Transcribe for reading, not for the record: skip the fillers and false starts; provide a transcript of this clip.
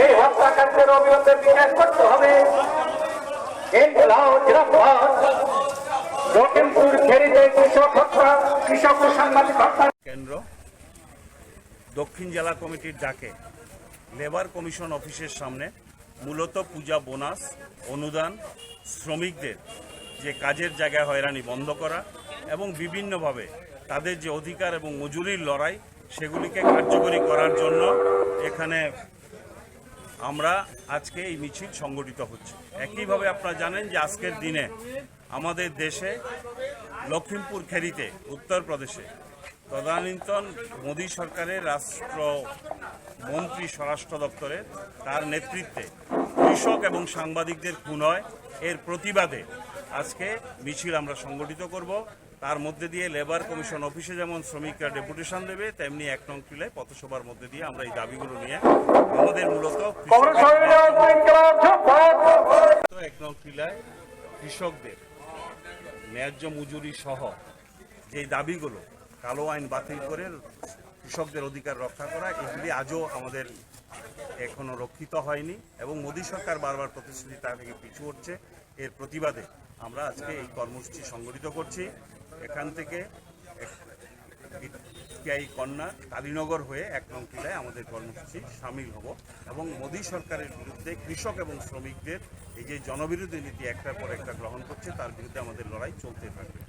এই হত্যাকাণ্ডের অবিলম্বে বিচার করতে হবে। লখিমপুর খেরিতে কৃষক হত্যা, কৃষক ও সাংবাদিক হত্যা কেন্দ্র দক্ষিণ জেলা কমিটির ডাকে লেবার কমিশন অফিসের সামনে মূলত পূজা বোনাস অনুদান শ্রমিকদের যে কাজের জায়গায় হয়রানি বন্ধ করা এবং বিভিন্নভাবে তাদের যে অধিকার এবং মজুরির লড়াই সেগুলিকে কার্যকরী করার জন্য এখানে আমরা আজকে এই মিছিল সংগঠিত হচ্ছে। একইভাবে আপনারা জানেন যে আজকের দিনে আমাদের দেশে লখিমপুর খেরিতে উত্তরপ্রদেশে তদানীন্তন মোদী সরকারের রাষ্ট্রমন্ত্রী স্বরাষ্ট্র দপ্তরের তার নেতৃত্বে কৃষক এবং সাংবাদিকদের খুন হয়, এর প্রতিবাদে আজকে মিছিল আমরা সংগঠিত করব। তার মধ্যে দিয়ে লেবার কমিশন অফিসে যেমন শ্রমিকরা ডেপুটেশন দেবে, তেমনি ১ নং টিলায় পথসভার মধ্যে দিয়ে আমরা এই দাবিগুলো নিয়ে আমাদের মূলত ১ নং টিলায় কৃষকদের ন্যায্য মজুরি সহ যে দাবিগুলো কালো আইন বাতিল করে কৃষকদের অধিকার রক্ষা করা, এগুলি আজও আমাদের এখনো রক্ষিত হয়নি এবং মোদী সরকার বারবার প্রতিশ্রুতি তা থেকে পিছু হচ্ছে। এর প্রতিবাদে আমরা আজকে এই কর্মসূচি সংগঠিত করছি। এখান থেকে কন্যা কালীনগর হয়ে ১ নং টিলায় আমাদের কর্মসূচি সামিল হব এবং মোদী সরকারের বিরুদ্ধে কৃষক এবং শ্রমিকদের এই যে জনবিরোধী নীতি একটার পর একটা গ্রহণ করছে তার বিরুদ্ধে আমাদের লড়াই চলতে থাকবে।